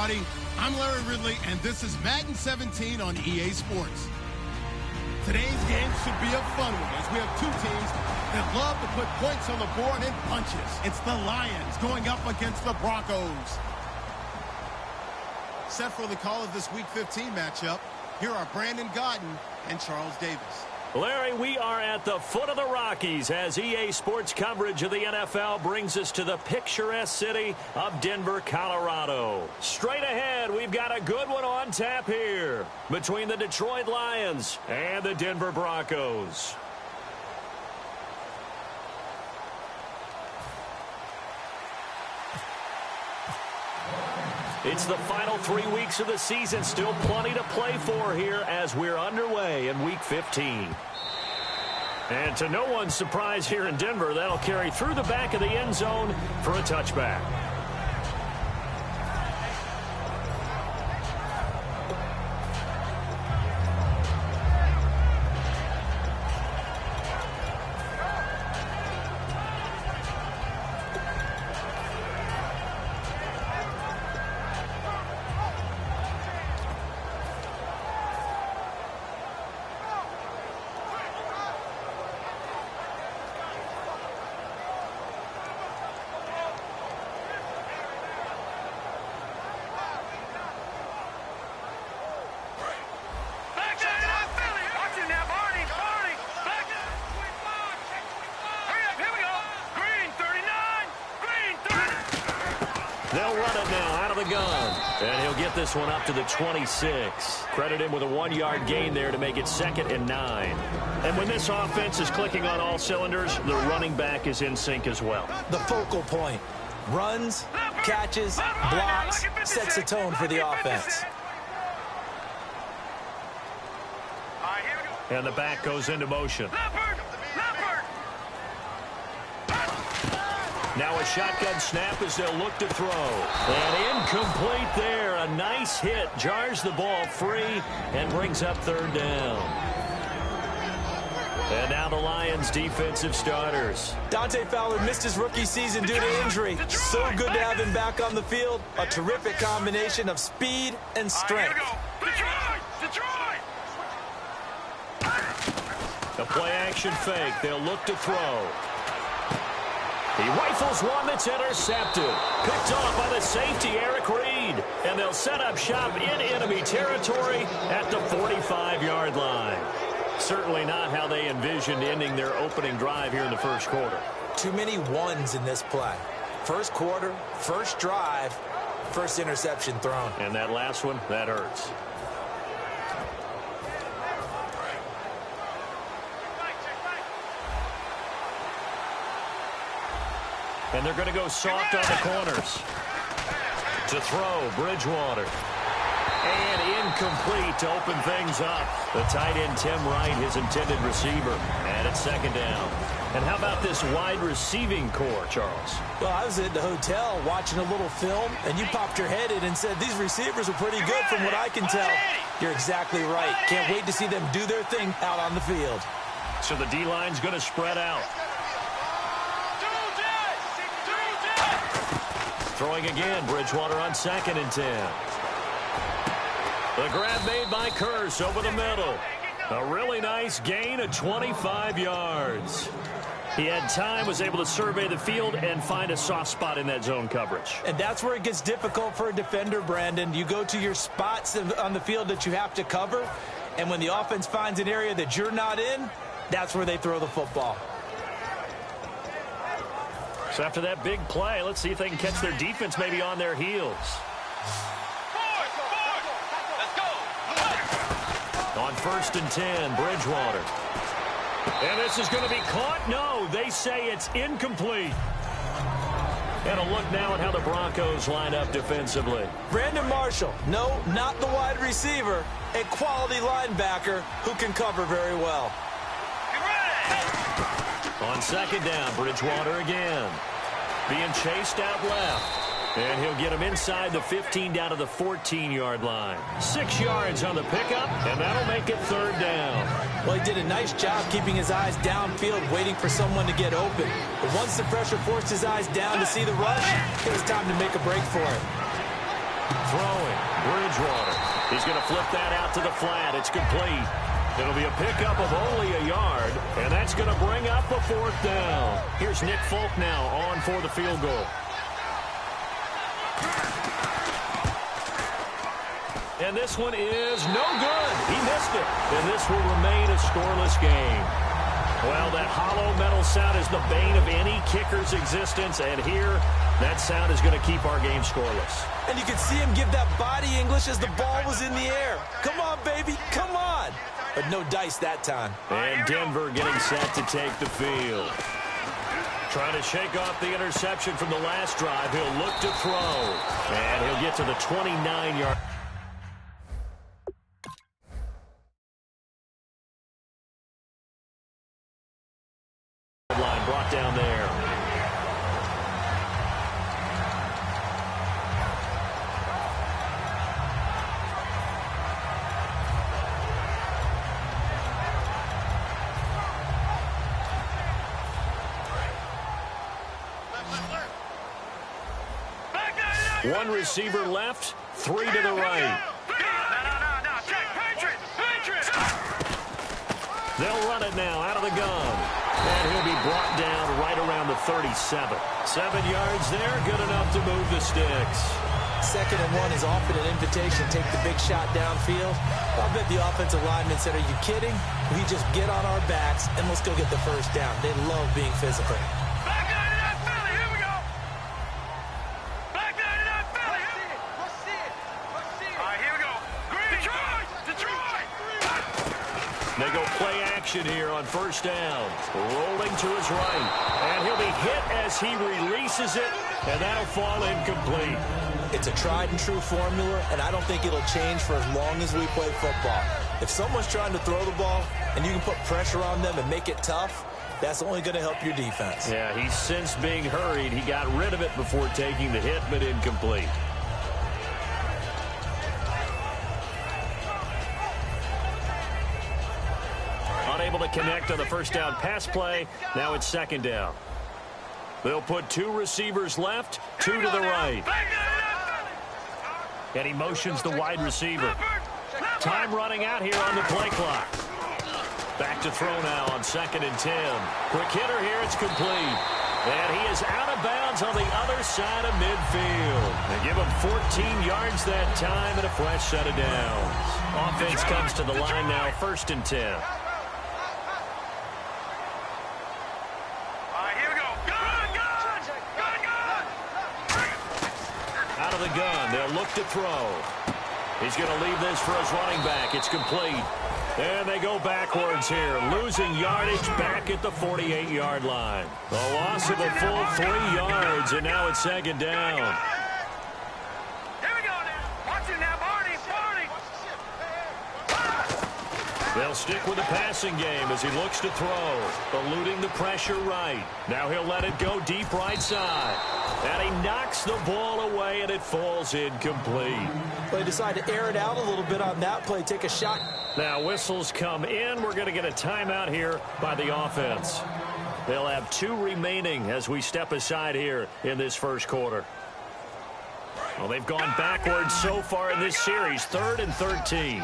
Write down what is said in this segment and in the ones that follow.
everybody. I'm Larry Ridley, and this is Madden 17 on EA Sports. Today's game should be a fun one, as we have two teams that love to put points on the board in punches. It's the Lions going up against the Broncos. Set for the call of this Week 15 matchup, here are Brandon Godden and Charles Davis. Larry, we are at the foot of the Rockies as EA Sports coverage of the NFL brings us to the picturesque city of Denver, Colorado. Straight ahead, we've got a good one on tap here between the Detroit Lions and the Denver Broncos. It's the final 3 weeks of the season. Still plenty to play for here as we're underway in Week 15. And to no one's surprise here in Denver, that'll carry through the back of the end zone for a touchback. They'll run it now out of the gun. And he'll get this one up to the 26. Credit him with a 1-yard gain there to make it 2nd and 9. And when this offense is clicking on all cylinders, the running back is in sync as well. The focal point. Runs, catches, blocks, sets the tone for the offense. And the back goes into motion. Now a shotgun snap as they'll look to throw. And incomplete there. A nice hit. Jars the ball free and brings up 3rd down. And now the Lions defensive starters. Dante Fowler missed his rookie season due to injury. So good to have him back on the field. A terrific combination of speed and strength. A play action fake. They'll look to throw. He rifles one that's intercepted. Picked off by the safety, Eric Reed. And they'll set up shop in enemy territory at the 45-yard line. Certainly not how they envisioned ending their opening drive here in the first quarter. Too many ones in this play. First quarter, first drive, first interception thrown. And that last one, that hurts. And they're going to go soft on the corners. To throw, Bridgewater. And incomplete to open things up. The tight end, Tim Wright, his intended receiver. And it's 2nd down. And how about this wide receiving core, Charles? Well, I was at the hotel watching a little film, and you popped your head in and said, these receivers are pretty good from what I can tell. You're exactly right. Can't wait to see them do their thing out on the field. So the D-line's going to spread out. Throwing again, Bridgewater on 2nd and 10. The grab made by Kearse over the middle. A really nice gain of 25 yards. He had time, was able to survey the field and find a soft spot in that zone coverage. And that's where it gets difficult for a defender, Brandon. You go to your spots on the field that you have to cover, and when the offense finds an area that you're not in, that's where they throw the football. So after that big play, let's see if they can catch their defense maybe on their heels. On 1st and 10, Bridgewater. And this is going to be caught. No, they say it's incomplete. And a look now at how the Broncos line up defensively. Brandon Marshall, no, not the wide receiver, a quality linebacker who can cover very well. On 2nd down, Bridgewater again. Being chased out left. And he'll get him inside the 15 down to the 14-yard line. 6 yards on the pickup, and that'll make it 3rd down. Well, he did a nice job keeping his eyes downfield, waiting for someone to get open. But once the pressure forced his eyes down to see the rush, it was time to make a break for it. throwing. Bridgewater. He's going to flip that out to the flat. It's complete. It'll be a pickup of only a yard, and that's going to bring up a 4th down. Here's Nick Folk now on for the field goal. And this one is no good. He missed it. And this will remain a scoreless game. Well, that hollow metal sound is the bane of any kicker's existence, and here, that sound is going to keep our game scoreless. And you can see him give that body English as the ball was in the air. Come on, baby, come on. But no dice that time. And Denver getting set to take the field. Trying to shake off the interception from the last drive. He'll look to throw. And he'll get to the 29-yard. Line brought down there. One receiver left, 3 to the right. They'll run it now out of the gun. And he'll be brought down right around the 37. 7 yards there, good enough to move the sticks. 2nd and 1 is often an invitation to take the big shot downfield. I'll bet the offensive lineman said, are you kidding? We just get on our backs and let's go get the 1st down. They love being physical. They go play action here on 1st down. Rolling to his right. And he'll be hit as he releases it, and that'll fall incomplete. It's a tried-and-true formula, and I don't think it'll change for as long as we play football. If someone's trying to throw the ball, and you can put pressure on them and make it tough, that's only going to help your defense. Yeah, he's since being hurried. He got rid of it before taking the hit, but incomplete. Unable to connect on the 1st down pass play. Now it's 2nd down. They'll put 2 receivers left, 2 to the right. And he motions the wide receiver. Time running out here on the play clock. Back to throw now on 2nd and 10. Quick hitter here, it's complete. And he is out of bounds on the other side of midfield. They give him 14 yards that time and a fresh set of downs. Offense comes to the line now, 1st and 10. Out of the gun, they'll look to throw. He's going to leave this for his running back. It's complete. And they go backwards here, losing yardage back at the 48-yard line. A loss of a full 3 yards, and now it's 2nd down. Here we go now. Watch it now, Barney. They'll stick with the passing game as he looks to throw, eluding the pressure right. Now he'll let it go deep right side. And he knocks the ball away, and it falls incomplete. They decide to air it out a little bit on that play, take a shot. Now whistles come in. We're going to get a timeout here by the offense. They'll have 2 remaining as we step aside here in this 1st quarter. Well, they've gone backwards so far in this series, 3rd and 13.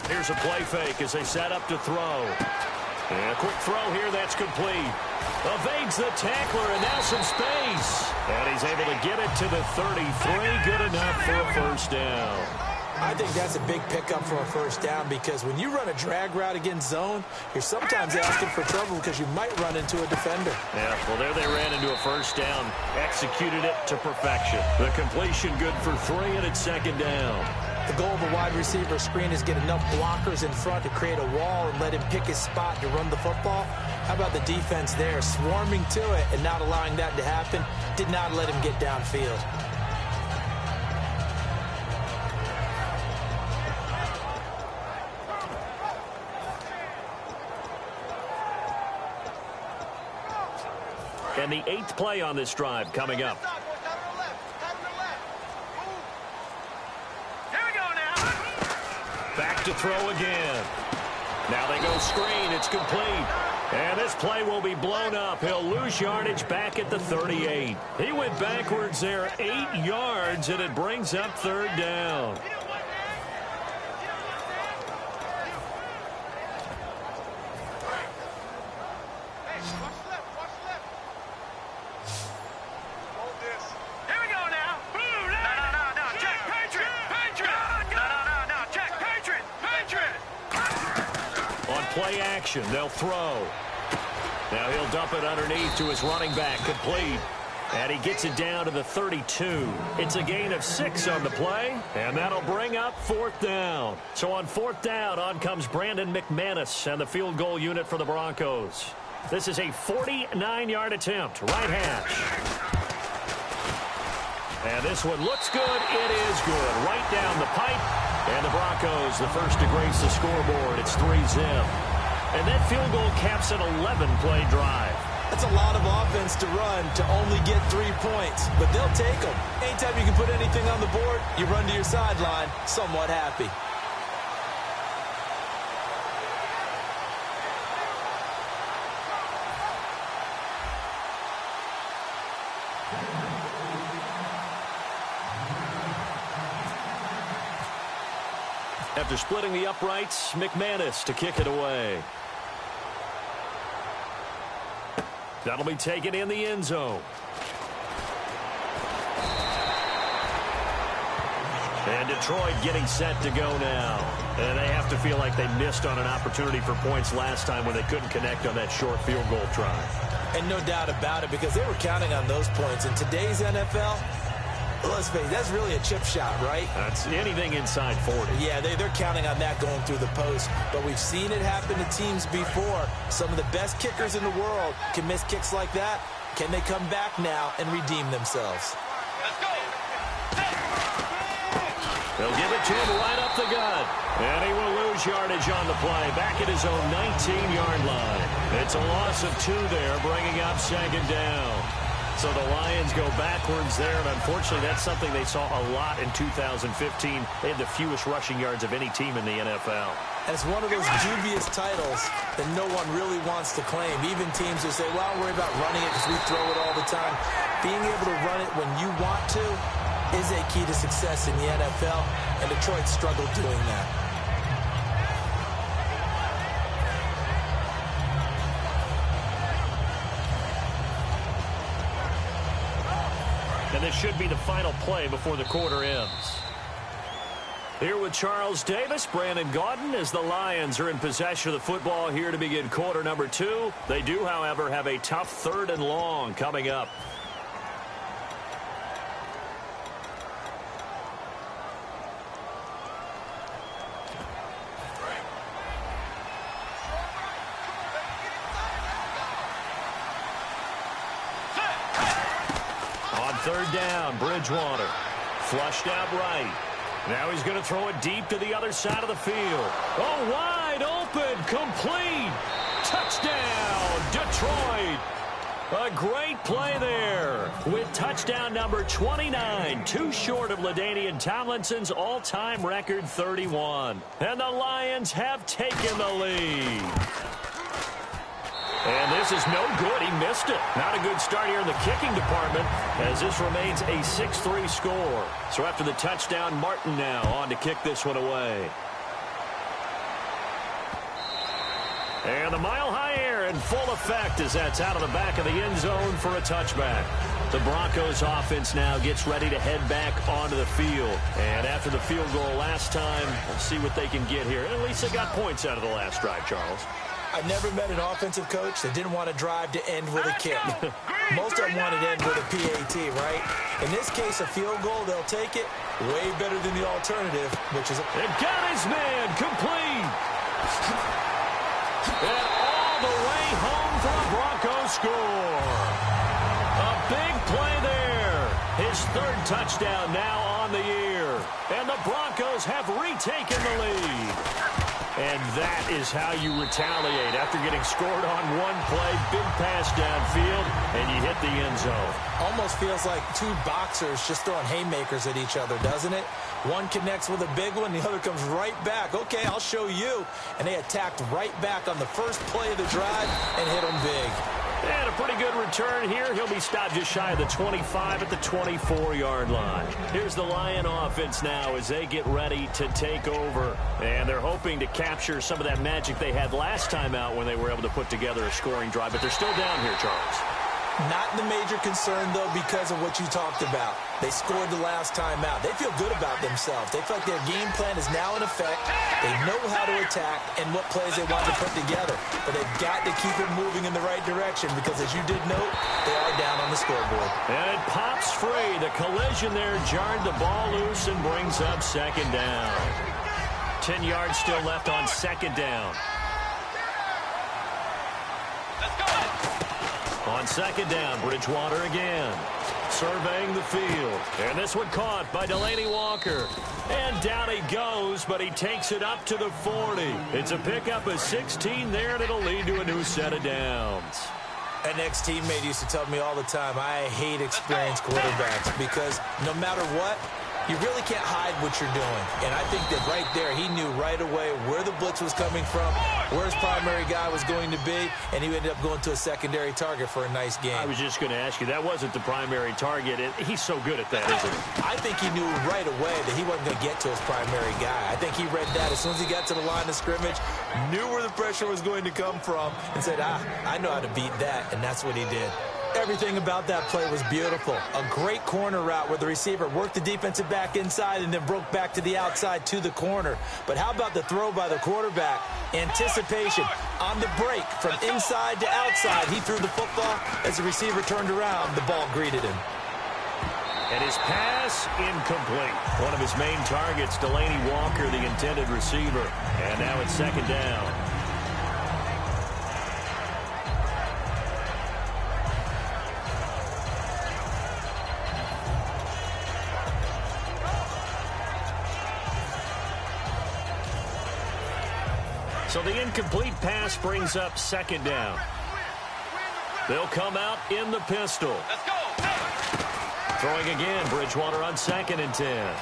Here's a play fake as they set up to throw. And a quick throw here, that's complete. Evades the tackler, and now some space. And he's able to get it to the 33. Good enough for a 1st down. I think that's a big pickup for a 1st down because when you run a drag route against zone, you're sometimes asking for trouble because you might run into a defender. Yeah, well, there they ran into a 1st down, executed it to perfection. The completion good for 3, and it's 2nd down. The goal of a wide receiver screen is get enough blockers in front to create a wall and let him pick his spot to run the football. How about the defense there, swarming to it and not allowing that to happen? Did not let him get downfield. And the 8th play on this drive coming up. Here we go now. Back to throw again. Now they go screen. It's complete. And this play will be blown up. He'll lose yardage back at the 38. He went backwards there 8 yards, and it brings up 3rd down. Play action. They'll throw. Now he'll dump it underneath to his running back. Complete. And he gets it down to the 32. It's a gain of 6 on the play, and that'll bring up 4th down. So on 4th down, on comes Brandon McManus and the field goal unit for the Broncos. This is a 49-yard attempt. Right hash. And this one looks good. It is good. Right down the pipe. And the Broncos, the first to grace the scoreboard. It's 3-zip. And that field goal caps an 11-play drive. That's a lot of offense to run to only get 3 points. But they'll take them. Anytime you can put anything on the board, you run to your sideline somewhat happy. After splitting the uprights, McManus to kick it away. That'll be taken in the end zone. And Detroit getting set to go now. And they have to feel like they missed on an opportunity for points last time when they couldn't connect on that short field goal try. And no doubt about it, because they were counting on those points. In today's NFL, let's face it, that's really a chip shot, right? That's anything inside 40. Yeah, they're counting on that going through the post. But we've seen it happen to teams before. Some of the best kickers in the world can miss kicks like that. Can they come back now and redeem themselves? Let's go. They'll give it to him right up the gut. And he will lose yardage on the play. Back at his own 19-yard line. It's a loss of 2 there, bringing up 2nd down. So the Lions go backwards there, and unfortunately that's something they saw a lot in 2015. They had the fewest rushing yards of any team in the NFL. And it's one of those dubious titles that no one really wants to claim. Even teams who say, well, I'll worry about running it because we throw it all the time. Being able to run it when you want to is a key to success in the NFL, and Detroit struggled doing that. And this should be the final play before the quarter ends. Here with Charles Davis, Brandon Gaudin, as the Lions are in possession of the football here to begin quarter number 2. They do, however, have a tough 3rd and long coming up. On 3rd down, Bridgewater. Flushed out right. Now he's going to throw it deep to the other side of the field. Oh, wide open, complete. Touchdown, Detroit. A great play there with touchdown number 29, too short of LaDainian Tomlinson's all-time record 31. And the Lions have taken the lead. And this is no good. He missed it. Not a good start here in the kicking department as this remains a 6-3 score. So after the touchdown, Martin now on to kick this one away. And the mile-high air in full effect as that's out of the back of the end zone for a touchback. The Broncos offense now gets ready to head back onto the field. And after the field goal last time, we'll see what they can get here. At least they got points out of the last drive, Charles. I've never met an offensive coach that didn't want to drive to end with a kick. Most of them want to end with a PAT, right? In this case, a field goal, they'll take it. Way better than the alternative, which is It got his man complete. And all the way home for a Broncos score. A big play there. His 3rd touchdown now on the year. And the Broncos have retaken the lead. And that is how you retaliate. After getting scored on one play, big pass downfield, and you hit the end zone. Almost feels like two boxers just throwing haymakers at each other, doesn't it? One connects with a big one, the other comes right back. Okay, I'll show you. And they attacked right back on the first play of the drive and hit them big. And a pretty good return here. He'll be stopped just shy of the 25 at the 24-yard line. Here's the Lion offense now as they get ready to take over. And they're hoping to capture some of that magic they had last time out when they were able to put together a scoring drive. But they're still down here, Charles. Not the major concern, though, because of what you talked about. They scored the last time out. They feel good about themselves. They feel like their game plan is now in effect. They know how to attack and what plays they want to put together. But they've got to keep it moving in the right direction because, as you did note, they are down on the scoreboard. And it pops free. The collision there jarred the ball loose and brings up second down. 10 yards still left on second down. On second down, Bridgewater again. Surveying the field. And this one caught by Delaney Walker. And down he goes, but he takes it up to the 40. It's a pickup of 16 there, and it'll lead to a new set of downs. An ex-teammate used to tell me all the time, I hate experienced quarterbacks because no matter what, you really can't hide what you're doing. And I think that right there, he knew right away where the blitz was coming from, where his primary guy was going to be, and he ended up going to a secondary target for a nice game. I was just going to ask you, that wasn't the primary target. He's so good at that, isn't he? I think he knew right away that he wasn't going to get to his primary guy. I think he read that as soon as he got to the line of scrimmage, knew where the pressure was going to come from, and said, I know how to beat that, and that's what he did. Everything about that play was beautiful. A great corner route where the receiver worked the defensive back inside and then broke back to the outside to the corner. But how about the throw by the quarterback? Anticipation on the break from inside to outside. He threw the football. As the receiver turned around, the ball greeted him. And his pass incomplete. One of his main targets, Delaney Walker, the intended receiver. And now it's second down. So the incomplete pass brings up second down. They'll come out in the pistol. Let's go. Throwing again, Bridgewater on 2nd and 10.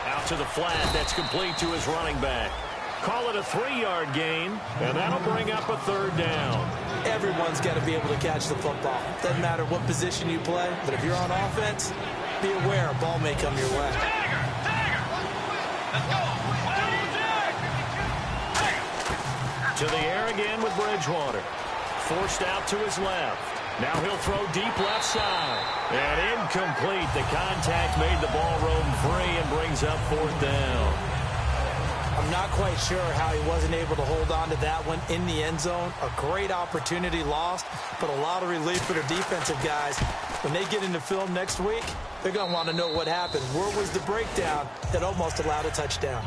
Out to the flat, that's complete to his running back. Call it a 3-yard gain, and that'll bring up a third down. Everyone's got to be able to catch the football. Doesn't matter what position you play, but if you're on offense, be aware a ball may come your way. Let's go. To the air again with Bridgewater. Forced out to his left. Now he'll throw deep left side. And incomplete. The contact made the ball roam free and brings up 4th down. I'm not quite sure how he wasn't able to hold on to that one in the end zone. A great opportunity lost, but a lot of relief for the defensive guys. When they get into film next week, they're going to want to know what happened. Where was the breakdown that almost allowed a touchdown?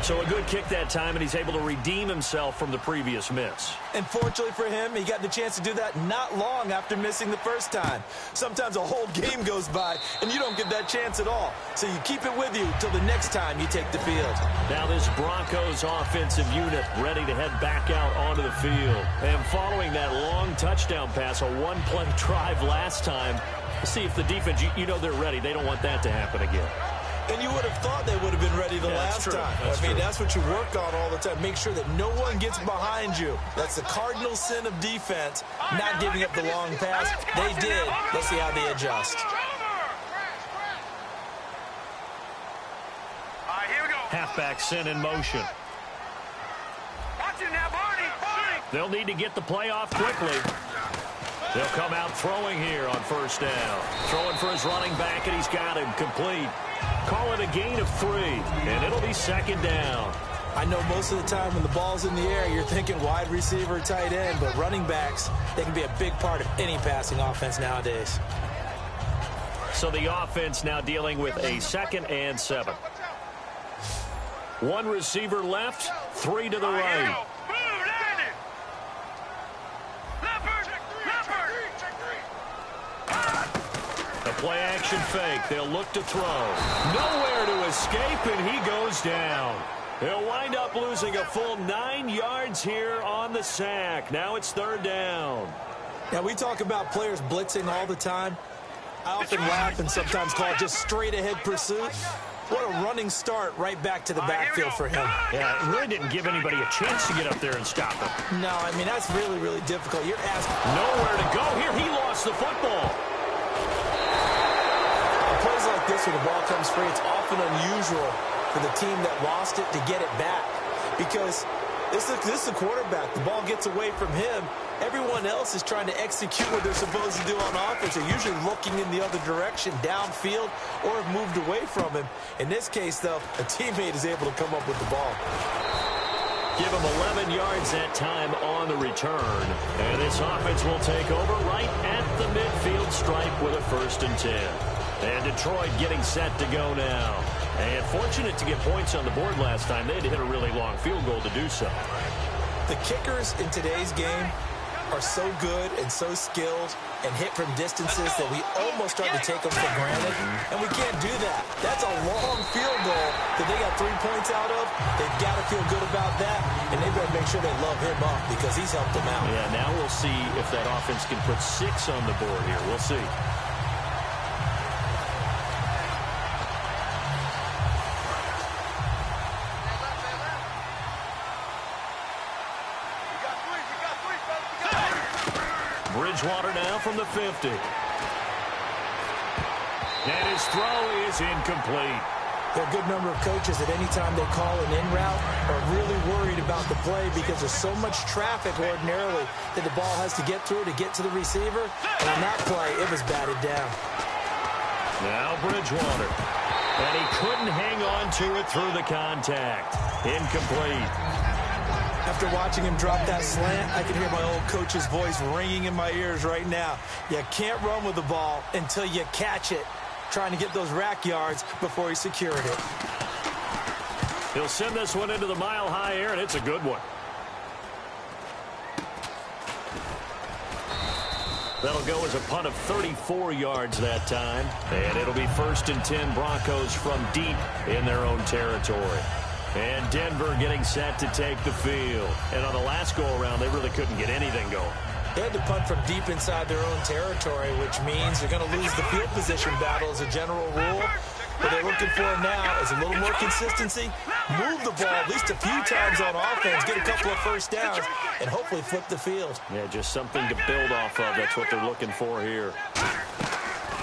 So a good kick that time, and he's able to redeem himself from the previous miss. And fortunately for him, he got the chance to do that not long after missing the first time. Sometimes a whole game goes by, and you don't get that chance at all. So you keep it with you till the next time you take the field. Now this Broncos offensive unit ready to head back out onto the field. And following that long touchdown pass, a one-play drive last time, see if the defense, you know they're ready. They don't want that to happen again. And you would have thought they would have been ready the last time. I mean, that's what you work on all the time. Make sure that no one gets behind you. That's the cardinal sin of defense, not giving up the long pass. They did. Let's see how they adjust. All right, here we go. Halfback sent in motion. Watch it now, Barney. They'll need to get the play off quickly. They'll come out throwing here on 1st down. Throwing for his running back, and he's got him complete. Call it a gain of 3, and it'll be 2nd down. I know most of the time when the ball's in the air, you're thinking wide receiver, tight end, but running backs, they can be a big part of any passing offense nowadays. So the offense now dealing with a 2nd and 7. One receiver left, 3 to the right. Play-action fake. They'll look to throw. Nowhere to escape, and he goes down. He'll wind up losing a full 9 yards here on the sack. Now it's 3rd down. Now, we talk about players blitzing all the time. I often laugh and sometimes call it just straight-ahead pursuit. What a running start right back to the backfield for him. Yeah, it really didn't give anybody a chance to get up there and stop him. No, I mean, that's really, really difficult. You're asking. Nowhere to go here. He lost the football. In plays like this where the ball comes free, it's often unusual for the team that lost it to get it back. Because this is the quarterback. The ball gets away from him. Everyone else is trying to execute what they're supposed to do on offense. They're usually looking in the other direction, downfield, or have moved away from him. In this case, though, a teammate is able to come up with the ball. Give him 11 yards that time on the return. And this offense will take over right at the midfield stripe with a 1st and 10. And Detroit getting set to go now. And fortunate to get points on the board last time. They had to hit a really long field goal to do so. The kickers in today's game are so good and so skilled and hit from distances that we almost start to take them for granted, and we can't do that. That's a long field goal that they got 3 points out of. They've got to feel good about that, and they've got to make sure they love him up because he's helped them out. Yeah, now we'll see if that offense can put 6 on the board here. We'll see. Bridgewater now from the 50. And his throw is incomplete. There are a good number of coaches at any time they call an in route are really worried about the play because there's so much traffic ordinarily that the ball has to get through to get to the receiver. And on that play, it was batted down. Now Bridgewater. And he couldn't hang on to it through the contact. Incomplete. After watching him drop that slant, I can hear my old coach's voice ringing in my ears right now. You can't run with the ball until you catch it, trying to get those rack yards before he secured it. He'll send this one into the mile-high air, and it's a good one. That'll go as a punt of 34 yards that time, and it'll be 1st and 10 Broncos from deep in their own territory. And Denver getting set to take the field. And on the last go-around, they really couldn't get anything going. They had to punt from deep inside their own territory, which means they're going to lose the field position battle as a general rule. What they're looking for now is a little more consistency, move the ball at least a few times on offense, get a couple of 1st downs, and hopefully flip the field. Yeah, just something to build off of. That's what they're looking for here.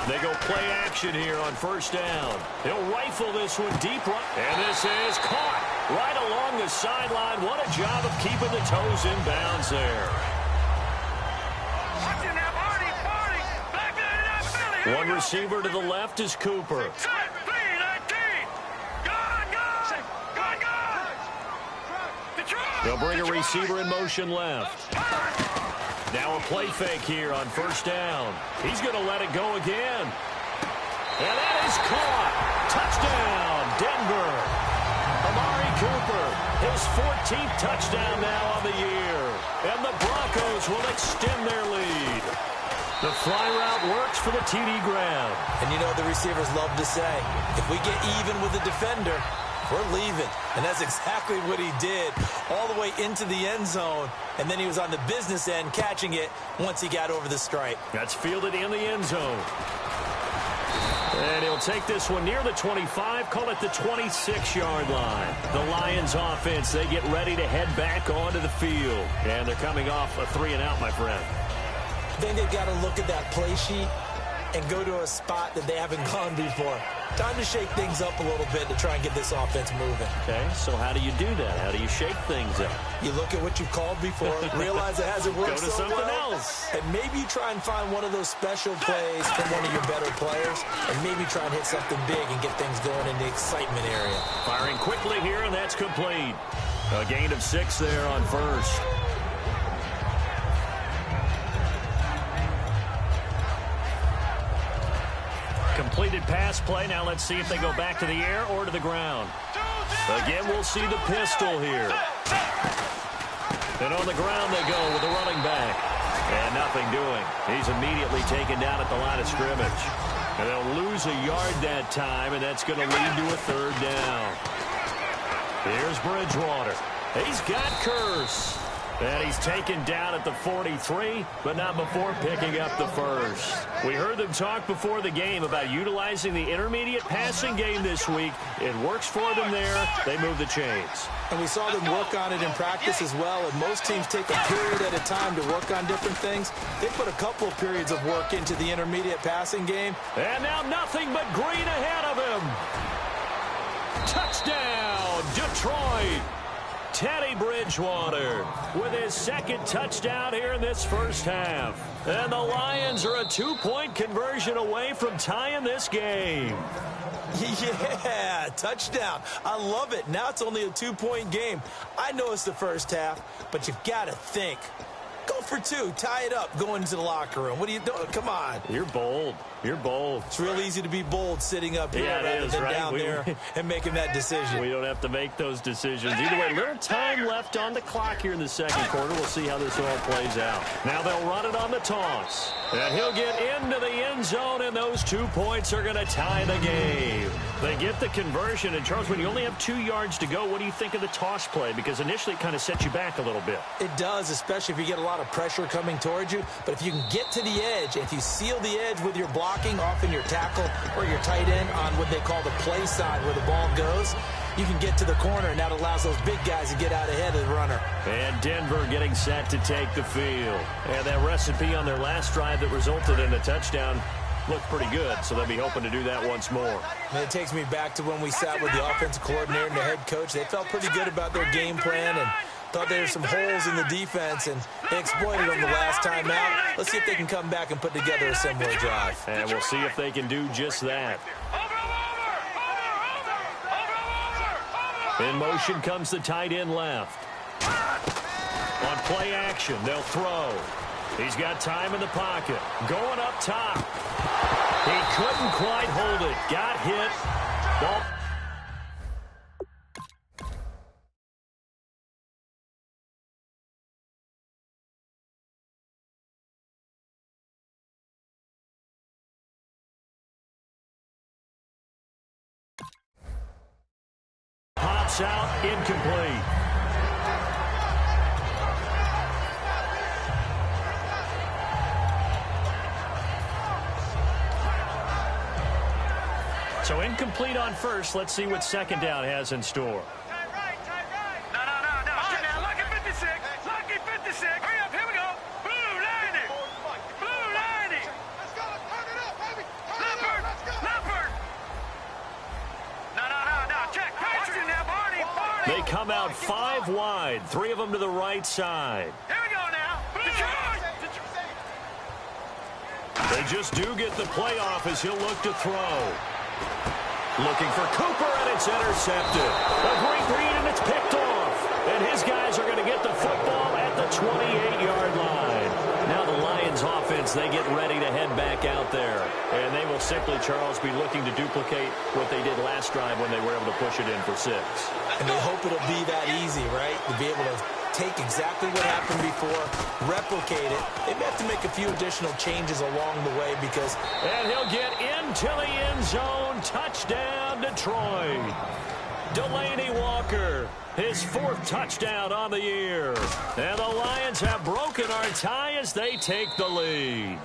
They go play action here on 1st down. He'll rifle this one deep right. And this is caught right along the sideline. What a job of keeping the toes in bounds there. One receiver to the left is Cooper. They'll bring a receiver in motion left. Now a play fake here on 1st down. He's going to let it go again. And that is caught. Touchdown, Denver. Amari Cooper, his 14th touchdown now on the year. And the Broncos will extend their lead. The fly route works for the TD grab. And you know the receivers love to say, if we get even with the defender, we're leaving. And that's exactly what he did all the way into the end zone. And then he was on the business end catching it once he got over the stripe. That's fielded in the end zone. And he'll take this one near the 25, call it the 26-yard line. The Lions offense, they get ready to head back onto the field. And they're coming off a 3-and-out, my friend. I think they've got to look at that play sheet and go to a spot that they haven't gone before. Time to shake things up a little bit to try and get this offense moving. Okay, so how do you do that? How do you shake things up? You look at what you've called before, realize it hasn't worked Go to so something well, else. and maybe you try and find one of those special plays from one of your better players, and maybe try and hit something big and get things going in the excitement area. Firing quickly here, and that's complete. A gain of 6 there on 1st. Completed pass play. Now let's see if they go back to the air or to the ground. Again, we'll see the pistol here. And on the ground they go with the running back. And nothing doing. He's immediately taken down at the line of scrimmage. And they'll lose a yard that time, and that's going to lead to a 3rd down. Here's Bridgewater. He's got Curse. And he's taken down at the 43, but not before picking up the first. We heard them talk before the game about utilizing the intermediate passing game this week. It works for them there. They move the chains. And we saw them work on it in practice as well. And most teams take a period at a time to work on different things. They put a couple of periods of work into the intermediate passing game. And now nothing but green ahead of him. Touchdown, Detroit. Teddy Bridgewater with his second touchdown here in this first half. And the Lions are a 2-point conversion away from tying this game. Yeah, touchdown. I love it. Now it's only a 2-point game. I know it's the first half, but you've got to think. Go for 2. Tie it up. Go into the locker room. What are you doing? Come on. You're bold. You're bold. It's real easy to be bold sitting up here rather than down there and making that decision. We don't have to make those decisions. Either way, little time left on the clock here in the second quarter. We'll see how this all plays out. Now they'll run it on the toss. And he'll get into the end zone, and those 2 points are going to tie the game. They get the conversion. And, Charles, when you only have 2 yards to go, what do you think of the toss play? Because initially it kind of sets you back a little bit. It does, especially if you get a lot of pressure coming towards you. But if you can get to the edge, if you seal the edge with your blocking, often your tackle or your tight end on what they call the play side where the ball goes, you can get to the corner, and that allows those big guys to get out ahead of the runner. And Denver getting set to take the field. And that recipe on their last drive that resulted in a touchdown looked pretty good, so they'll be hoping to do that once more. And it takes me back to when we sat with the offensive coordinator and the head coach. They felt pretty good about their game plan and thought there were some holes in the defense, and they exploited them the last time out. Let's see if they can come back and put together a similar drive. And we'll see if they can do just that. In motion comes the tight end left. On play action, they'll throw. He's got time in the pocket. Going up top. He couldn't quite hold it. Got hit. Ball. Pops out, incomplete. So incomplete on first. Let's see what second down has in store. No. Now, lucky 56. Lucky 56. Hurry up, here we go. Blue lining. Blue lining. Let's go. Turn it up, baby. Leopard. No. Check. Patrick now, Barney. They come out 5 wide. 3 of them to the right side. Here we go now. They just do get the play off as he'll look to throw. Looking for Cooper, and it's intercepted. A great read, and it's picked off. And his guys are going to get the football at the 28-yard line. Now the Lions offense, they get ready to head back out there. And they will simply, Charles, be looking to duplicate what they did last drive when they were able to push it in for 6. And they hope it'll be that easy, right? To be able to take exactly what happened before, replicate it. They may have to make a few additional changes along the way because... And he'll get into the end zone. Touchdown, Detroit. Delaney Walker, his 4th touchdown on the year. And the Lions have broken our tie as they take the lead.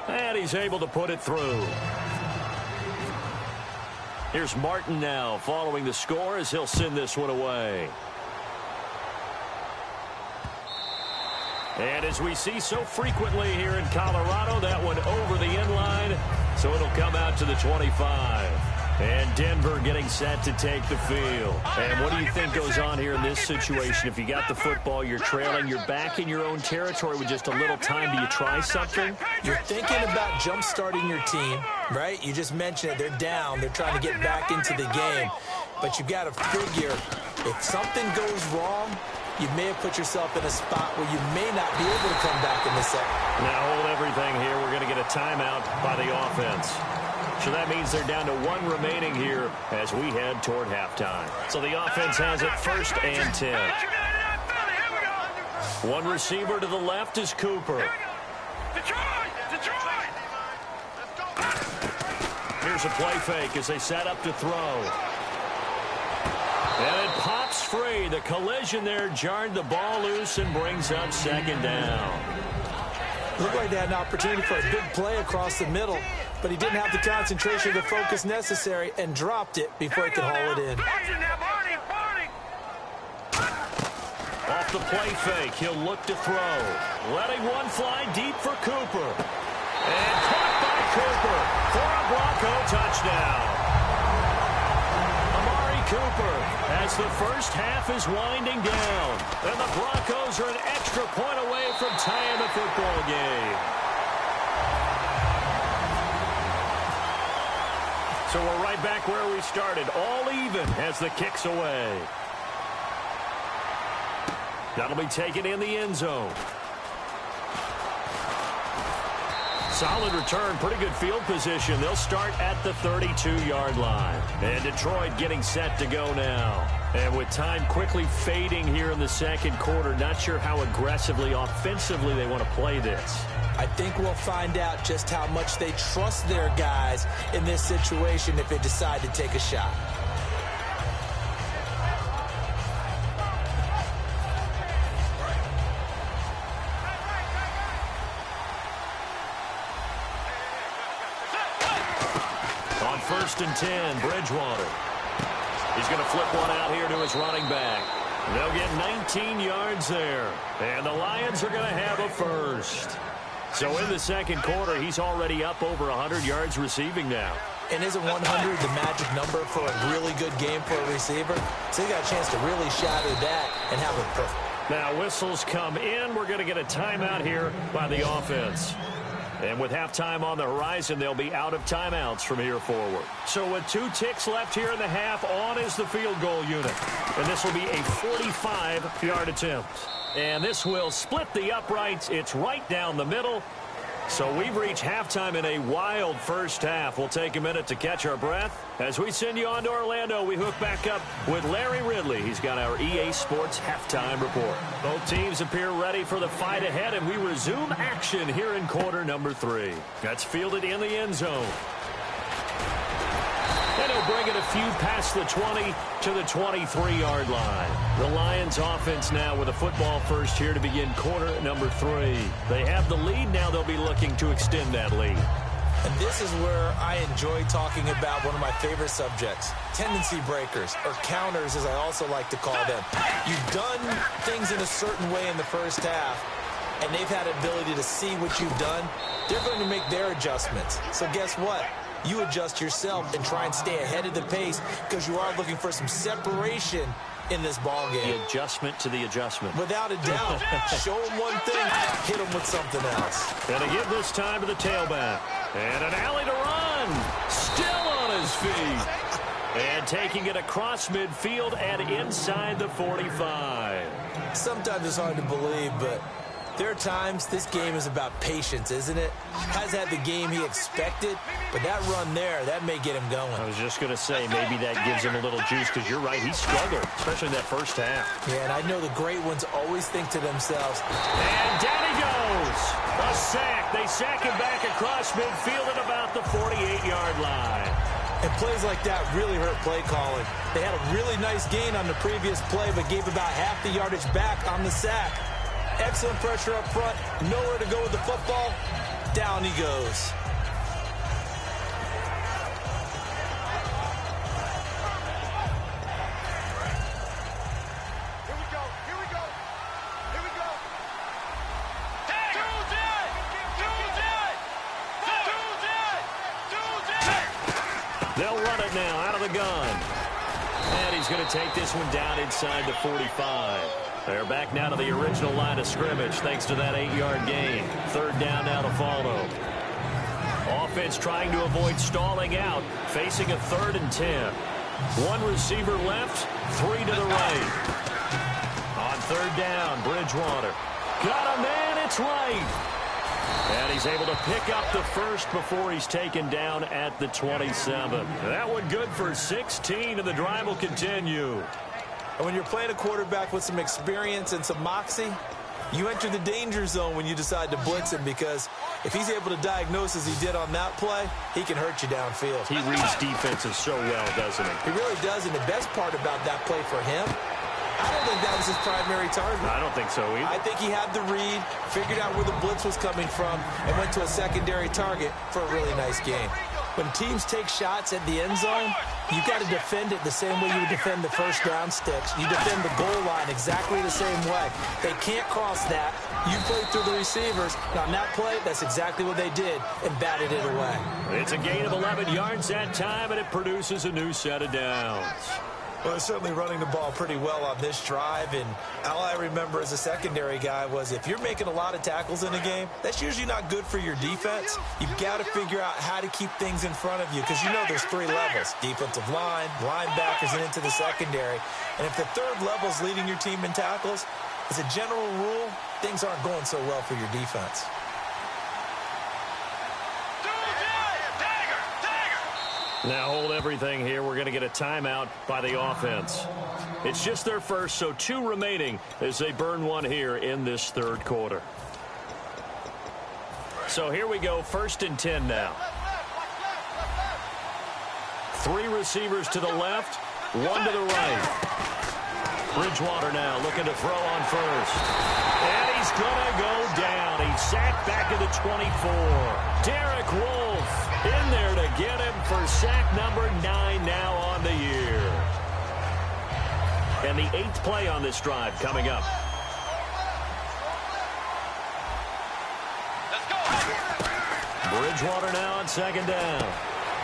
And he's able to put it through. Here's Martin now following the score as he'll send this one away. And as we see so frequently here in Colorado, that one over the end line, so it'll come out to the 25. And Denver getting set to take the field. And what do you think goes on here in this situation? If you got the football, you're trailing, you're back in your own territory with just a little time. Do you try something? You're thinking about jump-starting your team, right? You just mentioned it. They're down. They're trying to get back into the game. But you got to figure if something goes wrong, you may have put yourself in a spot where you may not be able to come back in the second. Now hold everything here. We're going to get a timeout by the offense. So that means they're down to 1 remaining here as we head toward halftime. So the offense has it 1st and 10. 1 receiver to the left is Cooper. Here's a play fake as they set up to throw. And it pops free. The collision there jarred the ball loose and brings up second down. Looked like they had an opportunity for a big play across the middle, but he didn't have the concentration, the focus necessary, and dropped it before he could haul it in. Off the play fake, he'll look to throw. Letting one fly deep for Cooper. And caught by Cooper for a Bronco touchdown. Amari Cooper as the first half is winding down. And the Broncos are an extra point away from tying the football game. So we're right back where we started, all even as the kick's away. That'll be taken in the end zone. Solid return, pretty good field position. They'll start at the 32-yard line. And Detroit getting set to go now. And with time quickly fading here in the second quarter, not sure how aggressively, offensively they want to play this. I think we'll find out just how much they trust their guys in this situation if they decide to take a shot. First and 10, Bridgewater. He's going to flip one out here to his running back. They'll get 19 yards there. And the Lions are going to have a first. So in the second quarter, he's already up over 100 yards receiving now. And isn't 100 the magic number for a really good game for a receiver? So he got a chance to really shatter that and have it perfect. Now whistles come in. We're going to get a timeout here by the offense. And with halftime on the horizon, they'll be out of timeouts from here forward. So with 2 ticks left here in the half, on is the field goal unit. And this will be a 45-yard attempt. And this will split the uprights. It's right down the middle. So we've reached halftime in a wild first half. We'll take a minute to catch our breath. As we send you on to Orlando, we hook back up with Larry Ridley. He's got our EA Sports halftime report. Both teams appear ready for the fight ahead, and we resume action here in quarter number 3. That's fielded in the end zone. And he'll bring it a few past the 20 to the 23-yard line. The Lions offense now with a football first here to begin quarter number 3. They have the lead. Now they'll be looking to extend that lead. And this is where I enjoy talking about one of my favorite subjects, tendency breakers, or counters as I also like to call them. You've done things in a certain way in the first half, and they've had the ability to see what you've done. They're going to make their adjustments. So guess what? You adjust yourself and try and stay ahead of the pace because you are looking for some separation in this ball game. The adjustment to the adjustment. Without a doubt. Show them one thing, hit them with something else. And to give this time to the tailback. And an alley to run. Still on his feet. And taking it across midfield and inside the 45. Sometimes it's hard to believe, but there are times this game is about patience, isn't it? Has had the game he expected, but that run there, that may get him going. I was just going to say, maybe that gives him a little juice, because you're right, he struggled, especially in that first half. Yeah, and I know the great ones always think to themselves. And down he goes. A sack. They sack him back across midfield at about the 48-yard line. And plays like that really hurt play calling. They had a really nice gain on the previous play, but gave about half the yardage back on the sack. Excellent pressure up front. Nowhere to go with the football. Down he goes. Here we go. Here we go. Here we go. They'll run it now out of the gun. And he's going to take this one down inside the 45. They're back now to the original line of scrimmage thanks to that 8-yard gain. Third down now to follow. Offense trying to avoid stalling out, facing a 3rd and 10. One receiver left, 3 to the right. On 3rd down, Bridgewater. Got a man, it's right. And he's able to pick up the first before he's taken down at the 27. That one good for 16, and the drive will continue. And when you're playing a quarterback with some experience and some moxie, You enter the danger zone when you decide to blitz him, because if he's able to diagnose as he did on that play, he can hurt you downfield. He reads defenses so well, doesn't he? He really does, and the best part about that play for him, I don't think that was his primary target. I don't think so either. I think he had the read, figured out where the blitz was coming from, and went to a secondary target for a really nice gain. When teams take shots at the end zone, you got to defend it the same way you would defend the first down sticks. You defend the goal line exactly the same way. They can't cross that. You play through the receivers. And on that play, that's exactly what they did, and batted it away. It's a gain of 11 yards that time, and it produces a new set of downs. Well, they're certainly running the ball pretty well on this drive, and all I remember as a secondary guy was if you're making a lot of tackles in a game, that's usually not good for your defense. You've got to figure out how to keep things in front of you, because you know there's 3 levels: defensive line, linebackers, and into the secondary. And if the third level's leading your team in tackles, as a general rule, things aren't going so well for your defense. Now hold everything here. We're going to get a timeout by the offense. It's just their first, so 2 remaining as they burn one here in this third quarter. So here we go, 1st and 10 now. 3 receivers to the left, 1 to the right. Bridgewater now looking to throw on first. And he's going to go down. He's sacked back at the 24. Derek Wolfe in there to get him for sack number 9 now on the year. And the 8th play on this drive coming up. Bridgewater now on 2nd down.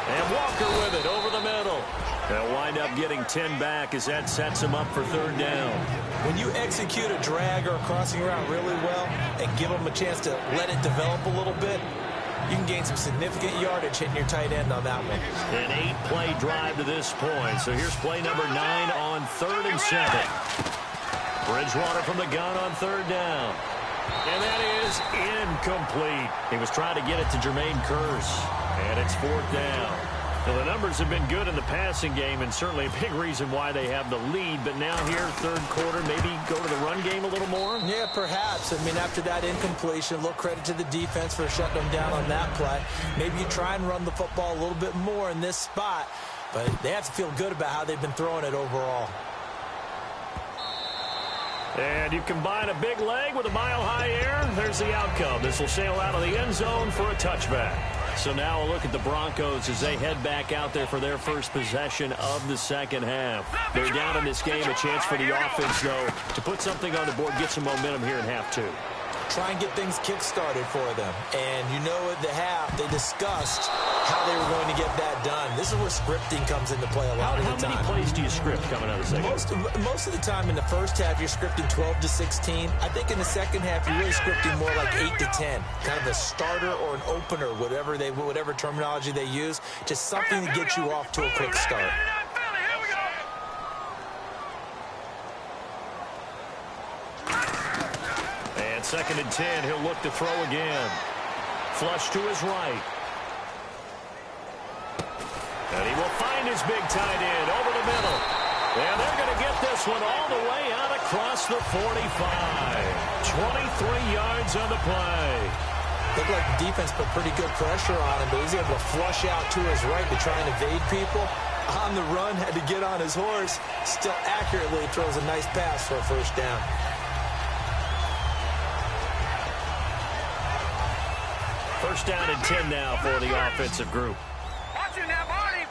And Walker with it over the middle. They'll wind up getting 10 back as that sets him up for 3rd down. When you execute a drag or a crossing route really well and give them a chance to let it develop a little bit, you can gain some significant yardage hitting your tight end on that one. An 8-play drive to this point. So here's play number 9 on 3rd and 7. Bridgewater from the gun on 3rd down. And that is incomplete. He was trying to get it to Jermaine Kearse. And it's 4th down. Now, the numbers have been good in the passing game, and certainly a big reason why they have the lead. But now here, 3rd quarter, maybe go to the run game a little more? Yeah, perhaps. I mean, after that incompletion, a little credit to the defense for shutting them down on that play. Maybe you try and run the football a little bit more in this spot, but they have to feel good about how they've been throwing it overall. And you combine a big leg with a mile-high air, there's the outcome. This will sail out of the end zone for a touchback. So now a look at the Broncos as they head back out there for their first possession of the second half. They're down in this game, a chance for the offense, though, to put something on the board, get some momentum here in half 2. Try and get things kick-started for them. And you know at the half, they discussed how they were going to get that done. This is where scripting comes into play a lot of the time. How many plays do you script coming out of the second? Most of the time in the first half, you're scripting 12 to 16. I think in the second half, you're really scripting more like 8 to 10. Kind of a starter or an opener, whatever terminology they use. Just something to get you off to a quick start. 2nd and 10, he'll look to throw again. Flush to his right. And he will find his big tight end over the middle. And they're going to get this one all the way out across the 45. 23 yards on the play. Looked like the defense put pretty good pressure on him, but he's able to flush out to his right to try and evade people. On the run, had to get on his horse. Still accurately throws a nice pass for a 1st down. 1st down and 10 now for the offensive group. Watch it now, Barney.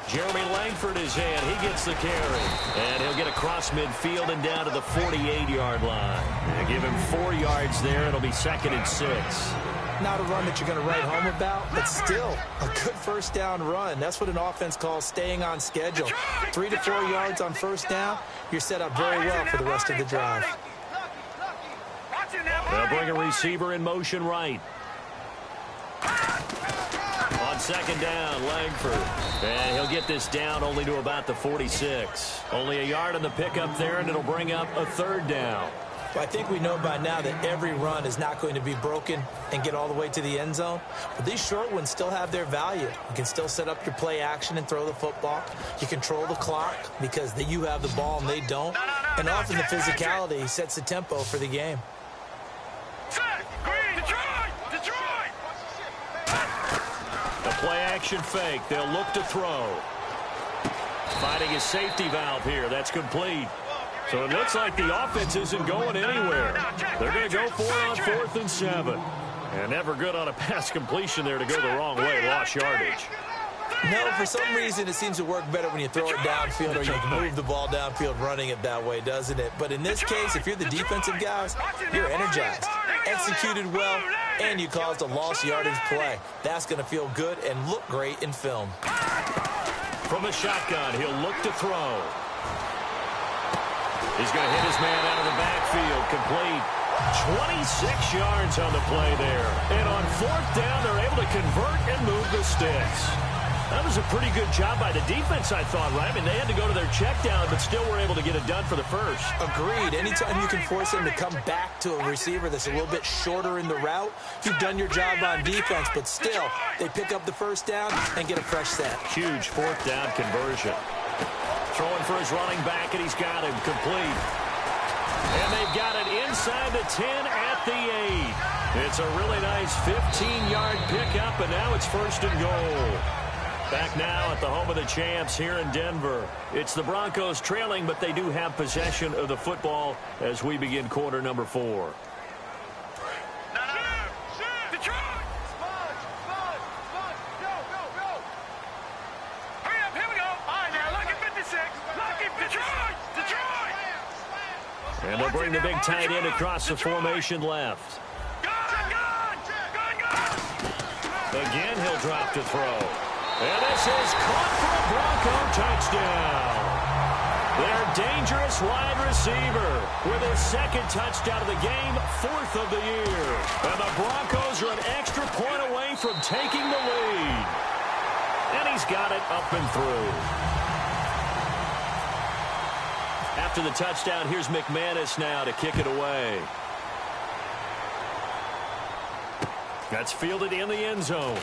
Jeremy Langford is in. He gets the carry. And he'll get across midfield and down to the 48-yard line. And give him 4 yards there. It'll be 2nd and 6. Not a run that you're going to write home about, but still a good 1st down run. That's what an offense calls staying on schedule. 3 to 4 yards on 1st down. You're set up very well for the rest of the drive. They'll bring a receiver in motion right. On 2nd down, Langford. And he'll get this down only to about the 46. Only a yard on the pickup there, and it'll bring up a 3rd down. Well, I think we know by now that every run is not going to be broken and get all the way to the end zone. But these short ones still have their value. You can still set up your play action and throw the football. You control the clock because you have the ball and they don't. And often the physicality sets the tempo for the game. The play action fake. They'll look to throw. Finding his safety valve here. That's complete. So it looks like the offense isn't going anywhere. They're going to go for it on 4th and 7. And never good on a pass completion there to go the wrong way. Lost yardage. No, for some reason it seems to work better when you throw it downfield or you move the ball downfield running it that way, doesn't it? But in this case, if you're the defensive guys, you're energized, executed well, and you caused a lost yardage play. That's going to feel good and look great in film. From the shotgun, he'll look to throw. He's going to hit his man out of the backfield. Complete. 26 yards on the play there. And on 4th down, they're able to convert and move the sticks. That was a pretty good job by the defense, I thought, right? I mean, they had to go to their check down, but still were able to get it done for the first. Agreed. Anytime you can force them to come back to a receiver that's a little bit shorter in the route, you've done your job on defense, but still, they pick up the first down and get a fresh set. Huge 4th down conversion. Throwing for his running back, and he's got him complete. And they've got it inside the 10 at the 8. It's a really nice 15-yard pickup, and now it's 1st and goal. Back now at the home of the champs here in Denver. It's the Broncos trailing, but they do have possession of the football as we begin quarter number 4. And they'll bring the big tight end across the formation left. Again, he'll drop to throw. And this is caught for a Bronco touchdown. Their dangerous wide receiver with his 2nd touchdown of the game, 4th of the year. And the Broncos are an extra point away from taking the lead. And he's got it up and through. After the touchdown, here's McManus now to kick it away. That's fielded in the end zone.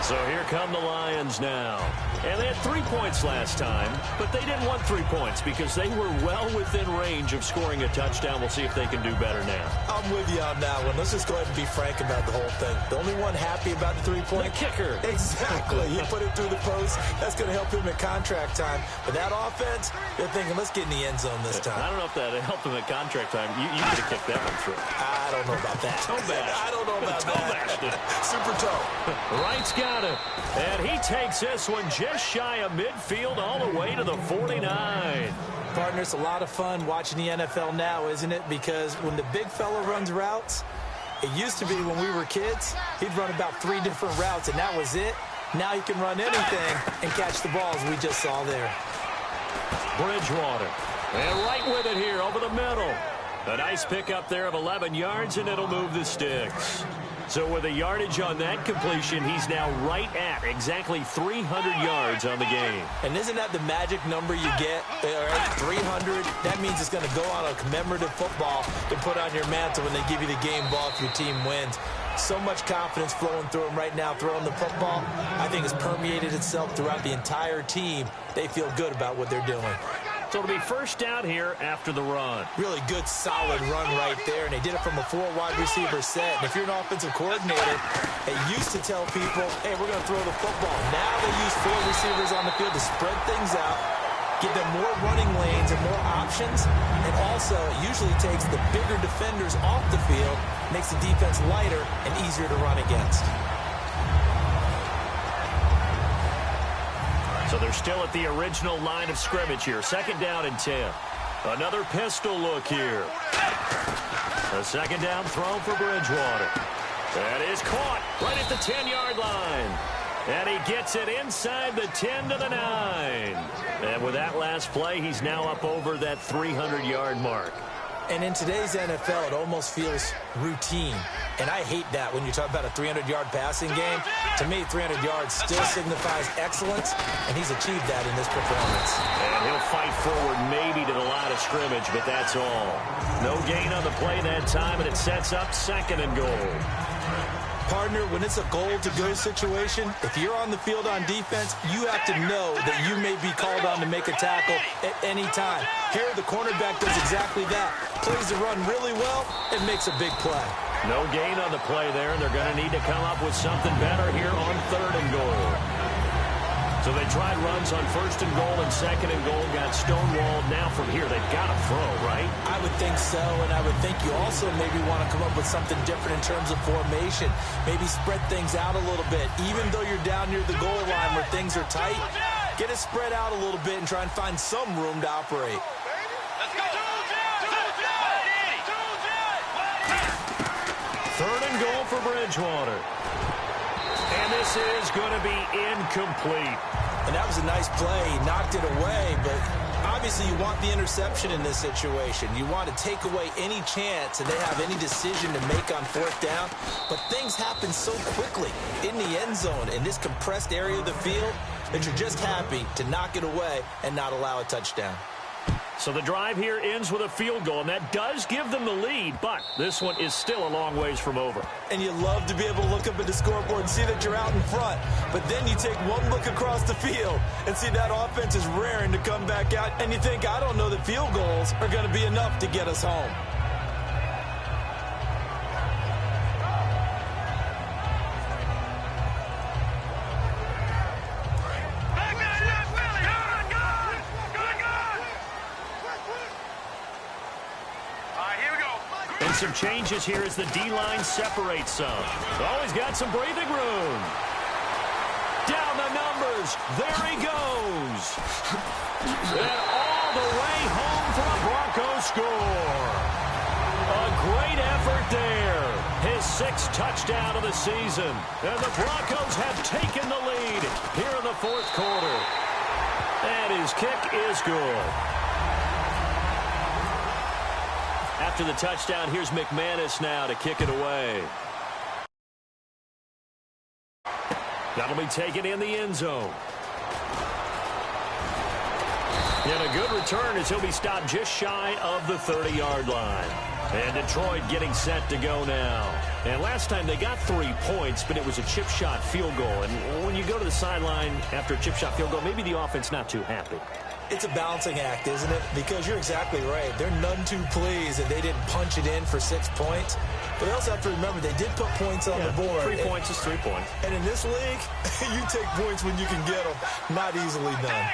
So here come the Lions now. And they had 3 points last time, but they didn't want 3 points because they were well within range of scoring a touchdown. We'll see if they can do better now. I'm with you on that one. Let's just go ahead and be frank about the whole thing. The only one happy about the 3-point. The kicker. Exactly. You put it through the post. That's going to help him at contract time. But that offense, they're thinking, let's get in the end zone this time. I don't know if that helped him at contract time. You could have kicked that one through. I don't know about that. Toe bash. I don't know about that. Super toe. Wright's got it. And he takes this one just shy of midfield all the way to the 49. Partner, it's a lot of fun watching the NFL now, isn't it? Because when the big fella runs routes, it used to be when we were kids, he'd run about 3 different routes, and that was it. Now he can run anything and catch the balls we just saw there. Bridgewater. And right with it here over the middle. A nice pickup there of 11 yards, and it'll move the sticks. So with a yardage on that completion, he's now right at exactly 300 yards on the game. And isn't that the magic number you get? 300. That means it's going to go on a commemorative football to put on your mantle when they give you the game ball if your team wins. So much confidence flowing through him right now, throwing the football. I think it's permeated itself throughout the entire team. They feel good about what they're doing. So it'll be first down here after the run. Really good, solid run right there, and they did it from a 4-wide receiver set. And if you're an offensive coordinator, they used to tell people, hey, we're going to throw the football. Now they use 4 receivers on the field to spread things out, give them more running lanes and more options, and also it usually takes the bigger defenders off the field, makes the defense lighter and easier to run against. So they're still at the original line of scrimmage here. 2nd down and 10. Another pistol look here. A 2nd down throw for Bridgewater. That is caught right at the 10-yard line. And he gets it inside the 10 to the 9. And with that last play, he's now up over that 300-yard mark. And in today's NFL, it almost feels routine. And I hate that when you talk about a 300-yard passing game. To me, 300 yards still signifies excellence, and he's achieved that in this performance. And he'll fight forward maybe to the line of scrimmage, but that's all. No gain on the play that time, and it sets up 2nd and goal. Partner, when it's a goal-to-go situation, if you're on the field on defense, you have to know that you may be called on to make a tackle at any time. Here, the cornerback does exactly that. Plays the run really well and makes a big play. No gain on the play there, and they're going to need to come up with something better here on 3rd and goal. So they tried runs on 1st and goal and 2nd and goal, got stonewalled. Now from here, they've got to throw, right? I would think so, and I would think you also maybe want to come up with something different in terms of formation. Maybe spread things out a little bit. Even though you're down near the goal line where things are tight, get it spread out a little bit and try and find some room to operate. Let's go. 3rd and goal for Bridgewater. And this is going to be incomplete. And that was a nice play. He knocked it away, but obviously you want the interception in this situation. You want to take away any chance and they have any decision to make on 4th down. But things happen so quickly in the end zone in this compressed area of the field that you're just happy to knock it away and not allow a touchdown. So the drive here ends with a field goal, and that does give them the lead, but this one is still a long ways from over. And you love to be able to look up at the scoreboard and see that you're out in front. But then you take one look across the field and see that offense is raring to come back out, and you think, I don't know that field goals are going to be enough to get us home. Some changes here as the D-line separates some. Always got some breathing room. Down the numbers. There he goes. And all the way home for a Broncos score. A great effort there. His 6th touchdown of the season. And the Broncos have taken the lead here in the 4th quarter. And his kick is good. After the touchdown, here's McManus now to kick it away. That'll be taken in the end zone. And a good return as he'll be stopped just shy of the 30-yard line. And Detroit getting set to go now. And last time they got 3 points, but it was a chip shot field goal. And when you go to the sideline after a chip shot field goal, maybe the offense not too happy. It's a balancing act, isn't it? Because you're exactly right. They're none too pleased that they didn't punch it in for 6 points. But they also have to remember they did put points on the board. 3 points is 3 points. And in this league, you take points when you can get them. Not easily done.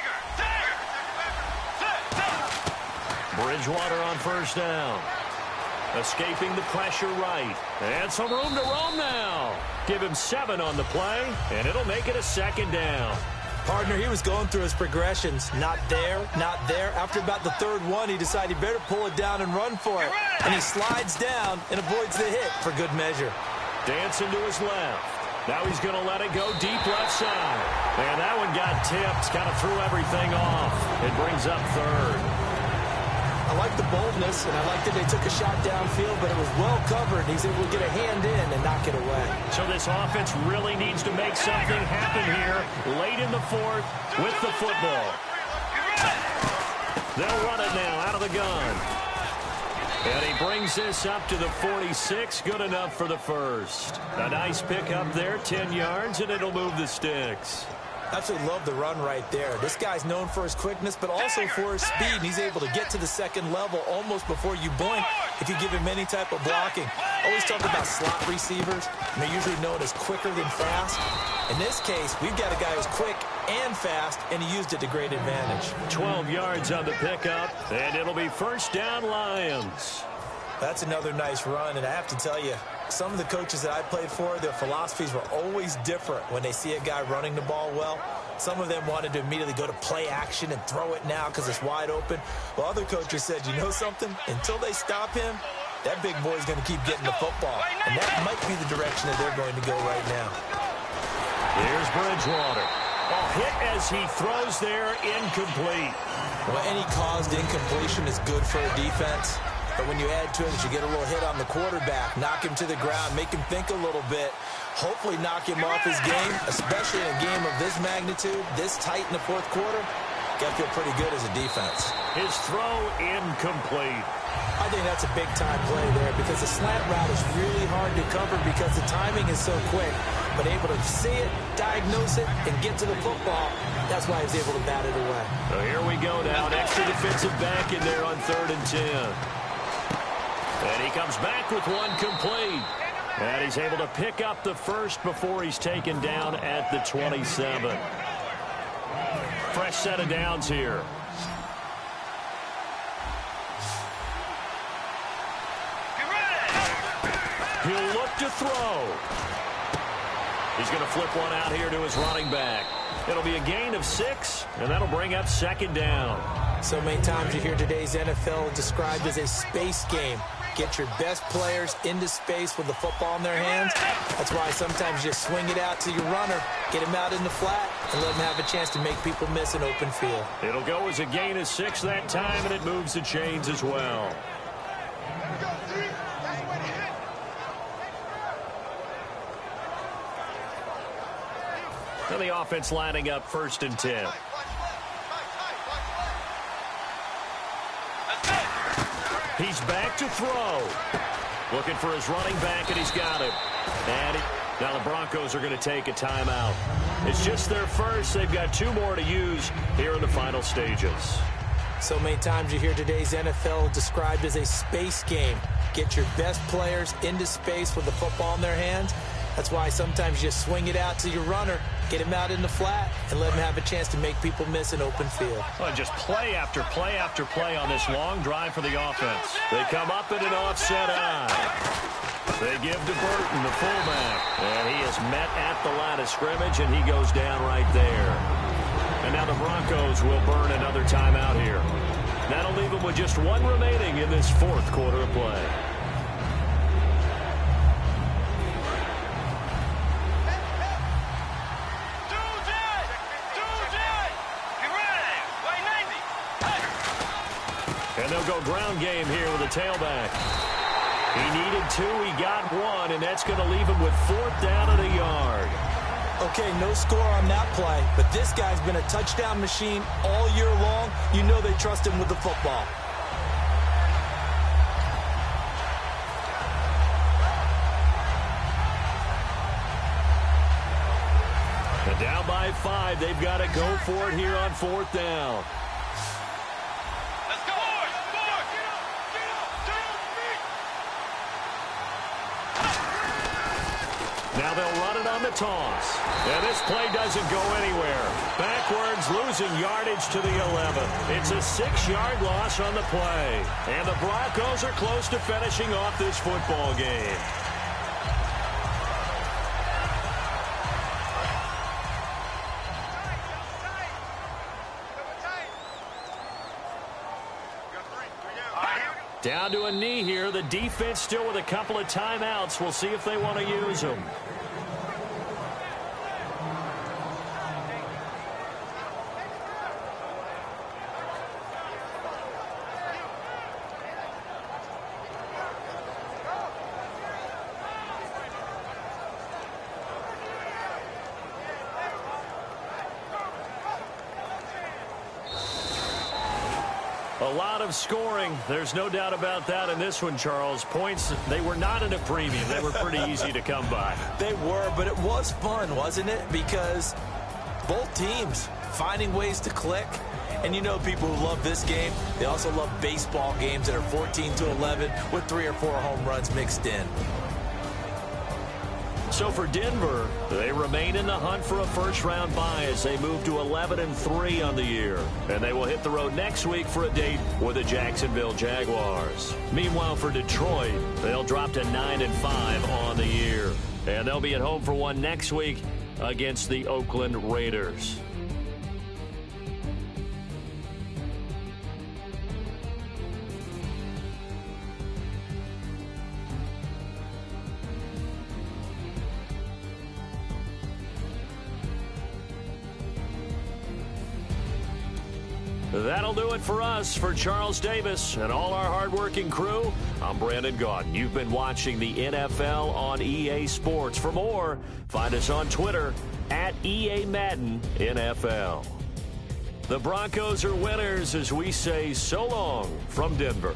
Bridgewater on 1st down. Escaping the pressure right. And some room to roam now. Give him 7 on the play, and it'll make it a 2nd down. Partner, he was going through his progressions. Not there, not there. After about the 3rd one, he decided he better pull it down and run for it. And he slides down and avoids the hit for good measure. Dancing to his left. Now he's going to let it go deep left side. And that one got tipped. Kind of threw everything off. It brings up 3rd. I like the boldness, and I like that they took a shot downfield, but it was well covered. He's able to get a hand in and knock it away. So this offense really needs to make something happen here late in the 4th with the football. They'll run it now out of the gun. And he brings this up to the 46. Good enough for the 1st. A nice pickup there, 10 yards, and it'll move the sticks. Absolutely love the run right there. This guy's known for his quickness, but also for his speed. And he's able to get to the 2nd level almost before you blink if you give him any type of blocking. Always talk about slot receivers, and they're usually known as quicker than fast. In this case, we've got a guy who's quick and fast, and he used it to great advantage. 12 yards on the pickup, and it'll be 1st down Lions. That's another nice run, and I have to tell you, some of the coaches that I played for, their philosophies were always different when they see a guy running the ball well. Some of them wanted to immediately go to play action and throw it now because it's wide open. While other coaches said, you know something? Until they stop him, that big boy's going to keep getting the football. And that might be the direction that they're going to go right now. Here's Bridgewater. A hit as he throws there, incomplete. Well, any caused incompletion is good for a defense. But when you add to it, you get a little hit on the quarterback, knock him to the ground, make him think a little bit, hopefully knock him off his game, especially in a game of this magnitude, this tight in the fourth quarter. Got to feel pretty good as a defense. His throw incomplete. I think that's a big-time play there because the slant route is really hard to cover because the timing is so quick. But able to see it, diagnose it, and get to the football, that's why he's able to bat it away. So here we go now. An extra defensive back in there on 3rd and 10. And he comes back with one complete. And he's able to pick up the first before he's taken down at the 27. Fresh set of downs here. He'll look to throw. He's going to flip one out here to his running back. It'll be a gain of 6, and that'll bring up 2nd down. So many times you hear today's NFL described as a space game. Get your best players into space with the football in their hands. That's why sometimes you just swing it out to your runner, get him out in the flat, and let him have a chance to make people miss an open field. It'll go as a gain of 6 that time, and it moves the chains as well. And the offense lining up 1st and 10. He's back to throw. Looking for his running back, and he's got it. And now the Broncos are going to take a timeout. It's just their first. They've got 2 more to use here in the final stages. So many times you hear today's NFL described as a space game. Get your best players into space with the football in their hands. That's why sometimes you swing it out to your runner, get him out in the flat, and let him have a chance to make people miss an open field. Well, just play after play after play on this long drive for the offense. They come up in an offset eye. They give to Burton, the fullback, and he is met at the line of scrimmage, and he goes down right there. And now the Broncos will burn another timeout here. That'll leave them with just 1 remaining in this 4th quarter of play. And they'll go ground game here with a tailback. He needed 2, he got 1, and that's going to leave him with 4th down and a yard. Okay, no score on that play, but this guy's been a touchdown machine all year long. You know they trust him with the football. And down by 5, they've got to go for it here on 4th down. Now they'll run it on the toss. And this play doesn't go anywhere. Backwards, losing yardage to the 11. It's a 6-yard loss on the play. And the Broncos are close to finishing off this football game. Down to a knee here. The defense still with a couple of timeouts. We'll see if they want to use them. A lot of scoring. There's no doubt about that in this one, Charles. Points, they were not in a premium. They were pretty easy to come by. They were, but it was fun, wasn't it? Because both teams finding ways to click. And you know people who love this game, they also love baseball games that are 14-11 with 3 or 4 home runs mixed in. So for Denver, they remain in the hunt for a first-round bye as they move to 11-3 on the year. And they will hit the road next week for a date with the Jacksonville Jaguars. Meanwhile, for Detroit, they'll drop to 9-5 on the year. And they'll be at home for one next week against the Oakland Raiders. That'll do it for us. For Charles Davis and all our hardworking crew, I'm Brandon Gaudin. You've been watching the NFL on EA Sports. For more, find us on Twitter at EA Madden NFL. The Broncos are winners as we say so long from Denver.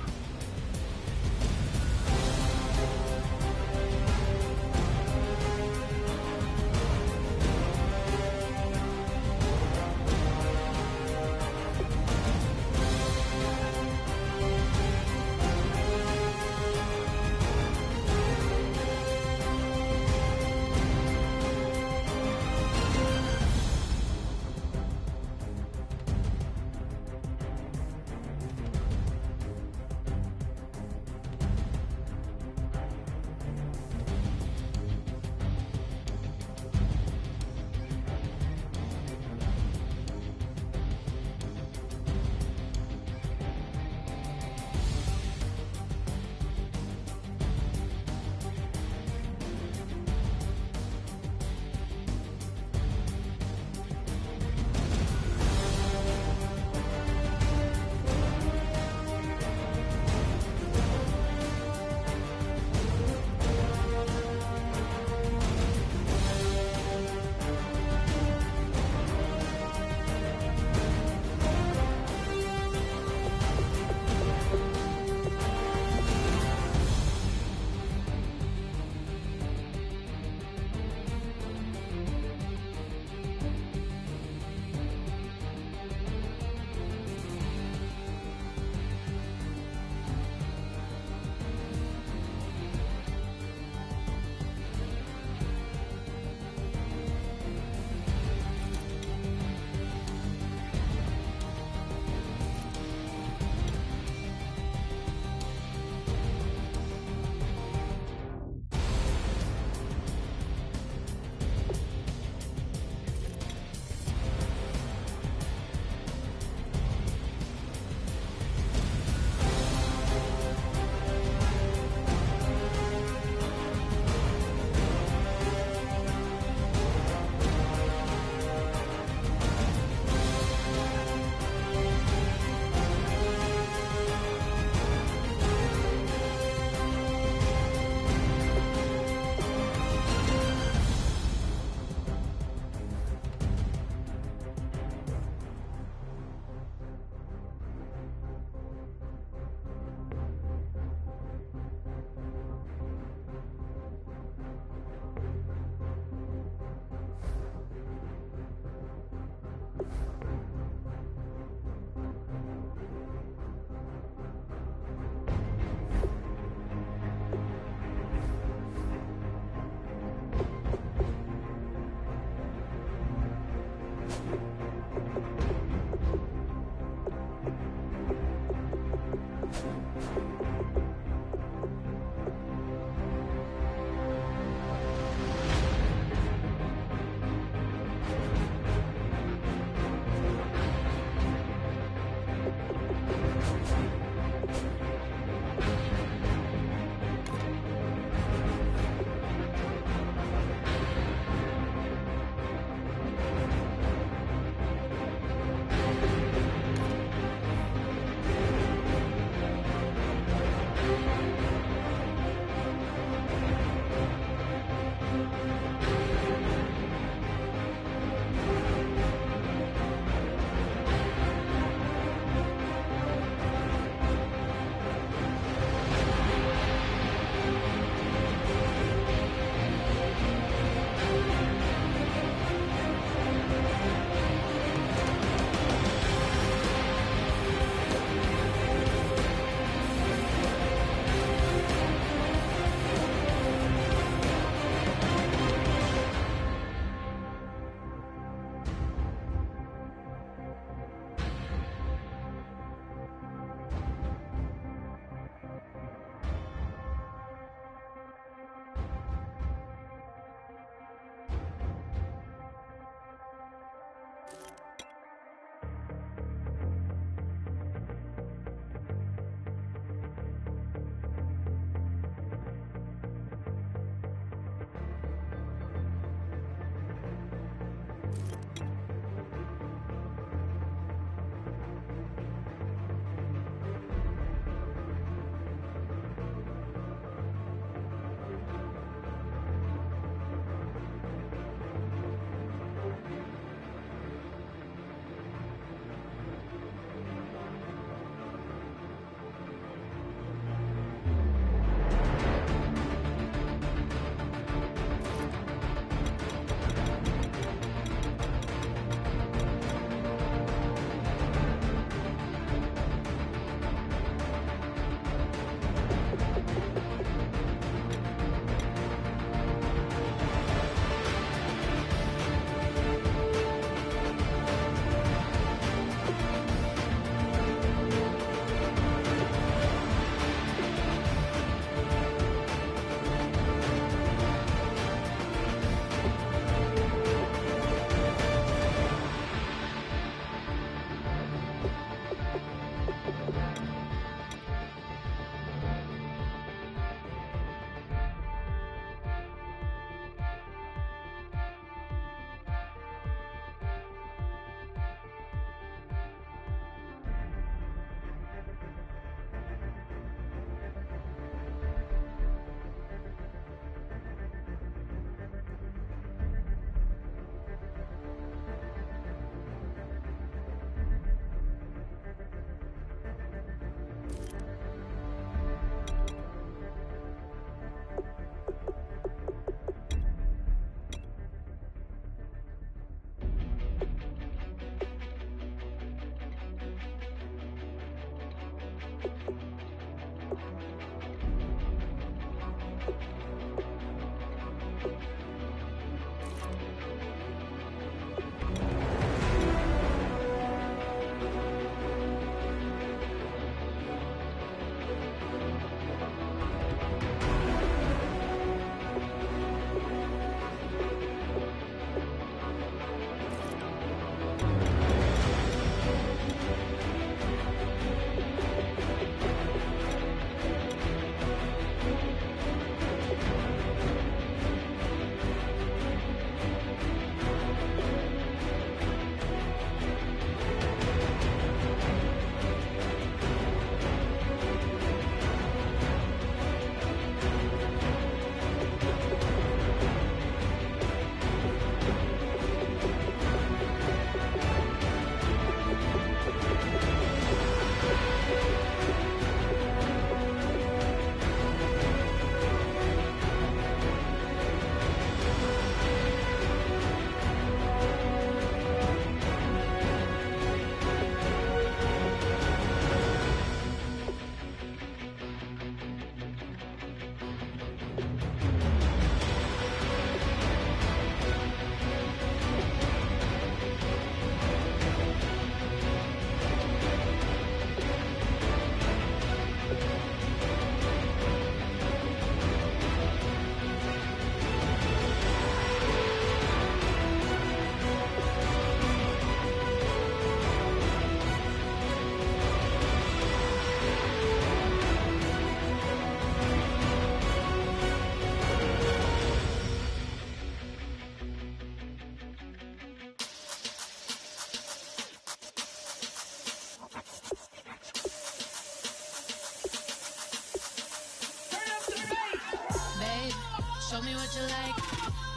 show me what you like.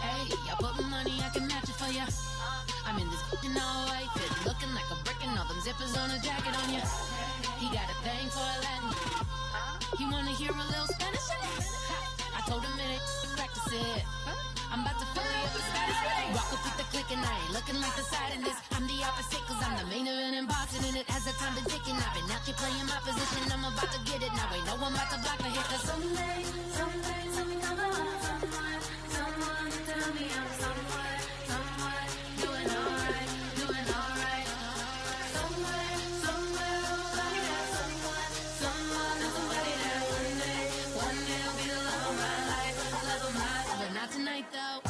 Hey, I put money, I can match it for ya. I'm in this in all white fit, looking like a brick and all them zippers on a jacket on ya. He got a thing for a Latin. He wanna hear a little Spanish in it. I told him it ain't practice it. I'm about to fill you up with status. Walk up with the click and I ain't looking like the side in this. I'm the opposite cause I'm the main event and bossing in it. As the time been ticking, I've been out here playing my position. I'm about to get it now. Ain't no one about to block the hit. Cause someday, something come along. Someone to tell me I'm someone doing alright. Somewhere, somebody that someone and somebody that one day will be the love of my life, but not tonight though.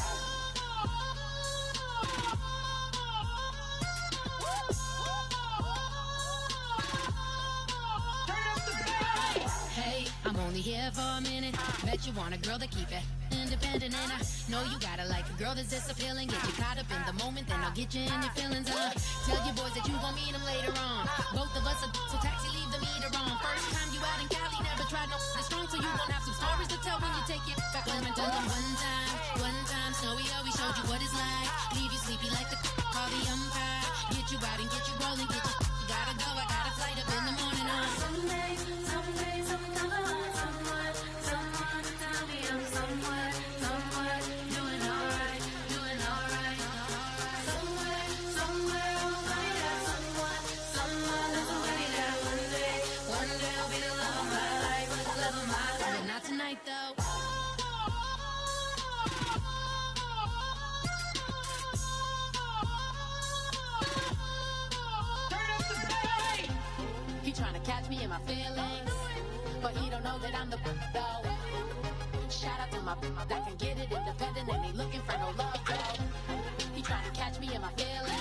Hey, I'm only here for a minute. Bet you want a girl to keep it independent, and I know you gotta like a girl that's disappealing. Get you caught up in the moment, then I'll get you in your feelings. Tell your boys that you gon' meet them later on. Both of us are so taxi, leave the meter on. First time you out in Cali, never tried no strong, so you gon' have some stories to tell when you take it back. Let me tell them one time, Snowy always showed you what it's like. Leave you sleepy like the call the umpire. Get you out and get you rolling, get you gotta go. I got a flight up in the morning on someday, something come along. Someone to tell me I'm someone doing alright. Somewhere, somebody that somebody that one day will be the love of my life, but not tonight though. He tryna catch me in my feelings, but he don't know that I'm the though. Shout out to my that can get it independent and ain't looking for no love though. He tryna catch me in my feelings.